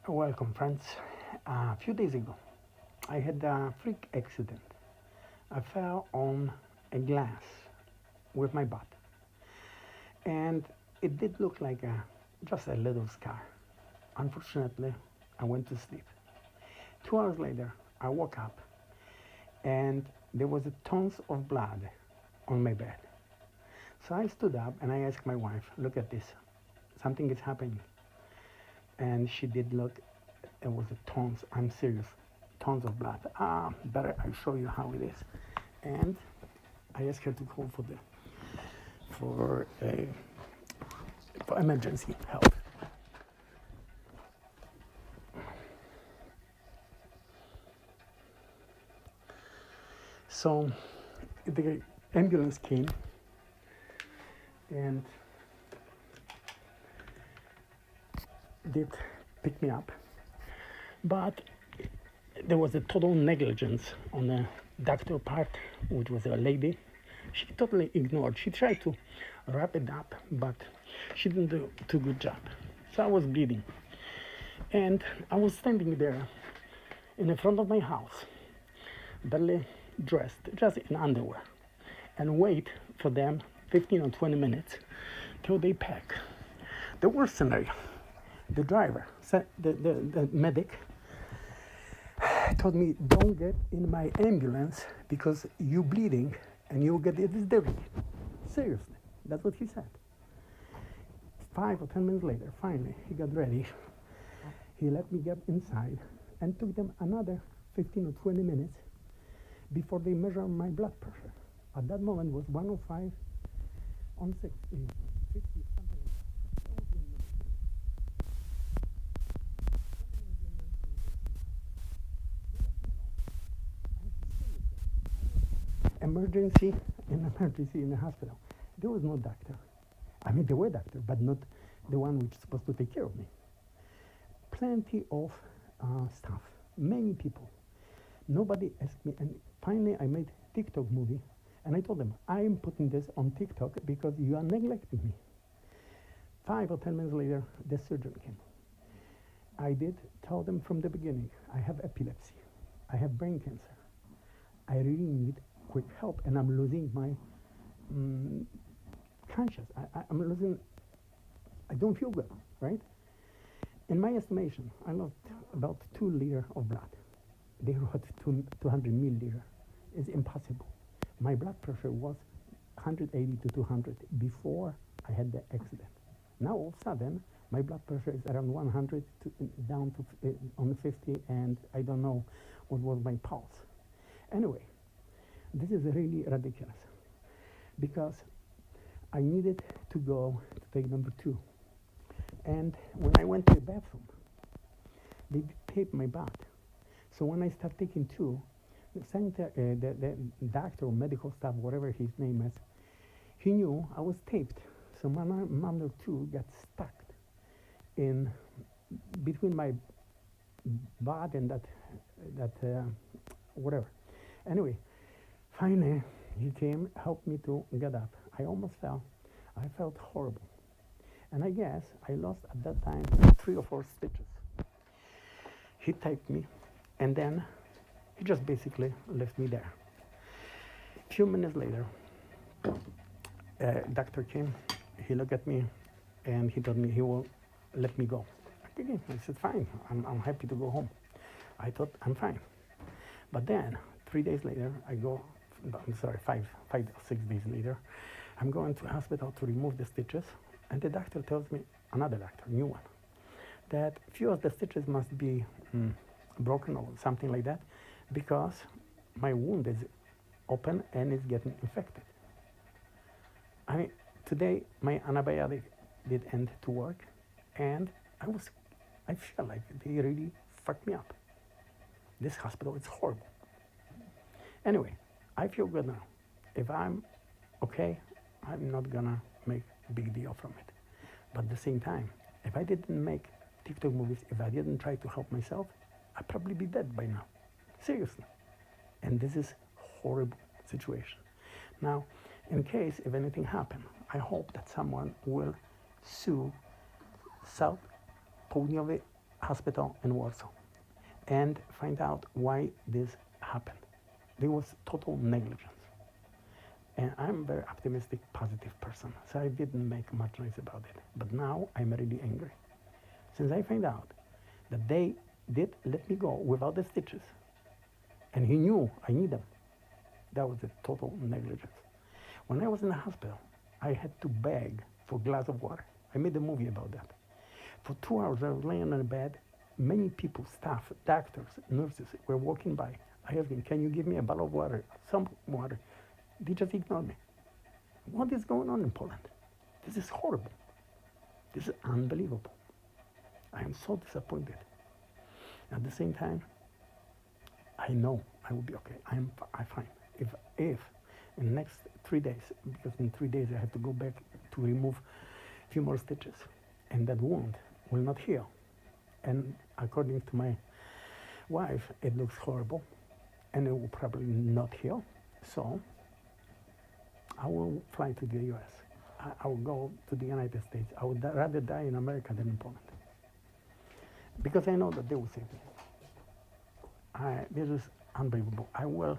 Welcome, friends. A few days ago, I had a freak accident. I fell on a glass with my butt, and it did look like just a little scar. Unfortunately, I went to sleep. 2 hours later, I woke up, and there was tons of blood on my bed. So I stood up and I asked my wife, "Look at this. Something is happening." And she did look. It was tons. I'm serious, tons of blood. Better I show you how it is. And I asked her to call for a for emergency help. So the ambulance came and did pick me up, but there was a total negligence on the doctor part, which was a lady. She totally ignored. She tried to wrap it up, but she didn't do too good job. So I was bleeding, and I was standing there in the front of my house, barely dressed, just in underwear, and wait for them 15 or 20 minutes till they pack. The worst scenario, the driver, the medic, told me, "Don't get in my ambulance because you're bleeding and you'll get this dirty." Seriously, that's what he said. 5 or 10 minutes later, finally, he got ready. He let me get inside and took them another 15 or 20 minutes before they measured my blood pressure. At that moment, it was 105 on 60, 50, something like that. That was the emergency in the hospital. There was no doctor. I mean, there were doctors, but not the one which is supposed to take care of me. Plenty of staff, many people. Nobody asked me, and finally I made TikTok movie, and I told them, "I'm putting this on TikTok because you are neglecting me." 5 or 10 minutes later, the surgeon came. I did tell them from the beginning, I have epilepsy, I have brain cancer, I really need quick help, and I'm losing my conscious. I'm losing, I don't feel good, right? In my estimation, I lost about 2 liters of blood. They wrote 200 milliliter. It's impossible. My blood pressure was 180 to 200 before I had the accident. Now all of a sudden, my blood pressure is around 100 down to on 50, and I don't know what was my pulse. Anyway, this is really ridiculous because I needed to go to take number 2. And when I went to the bathroom, they taped my butt. So when I started taking 2, the doctor or medical staff, whatever his name is, he knew I was taped. So my number 2 got stuck in between my butt and that whatever. Anyway, finally he came, helped me to get up. I almost fell. I felt horrible. And I guess I lost at that time 3 or 4 stitches. He taped me, and then he just basically left me there. A few minutes later, doctor came, he looked at me, and he told me he will let me go. Okay, I said, "Fine, I'm happy to go home." I thought, I'm fine. But then, 3 days later, five or 6 days later, I'm going to hospital to remove the stitches, and the doctor tells me, another doctor, new one, that few of the stitches must be broken or something like that, because my wound is open and it's getting infected. I mean, today my antibiotic did end to work, and I feel like they really fucked me up. This hospital is horrible. Anyway, I feel good now. If I'm okay, I'm not gonna make a big deal from it. But at the same time, if I didn't make TikTok movies, if I didn't try to help myself, I'd probably be dead by now. Seriously. And this is horrible situation. Now, in case if anything happens, I hope that someone will sue South Południowy hospital in Warsaw and find out why this happened. There was total negligence. And I'm a very optimistic, positive person, so I didn't make much noise about it. But now I'm really angry. Since I find out that they did let me go without the stitches, and he knew I need them, that was a total negligence. When I was in the hospital, I had to beg for a glass of water. I made a movie about that. For 2 hours, I was laying on a bed. Many people, staff, doctors, nurses were walking by. I asked them, can you give me a bottle of water, some water? They just ignored me. What is going on in Poland? This is horrible. This is unbelievable. I am so disappointed. At the same time, I know I will be okay. I'm fine. If in the next 3 days, because in 3 days I have to go back to remove a few more stitches, and that wound will not heal. And according to my wife, it looks horrible, and it will probably not heal. So I will fly to the US. I will go to the United States. I would rather die in America than in Poland. Because I know that they will save me. This is unbelievable. I will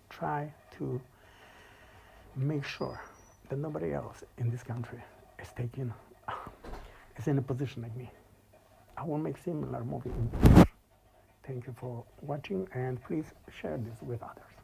try to make sure that nobody else in this country is in a position like me. I will make similar movie in the future. Thank you for watching, and please share this with others.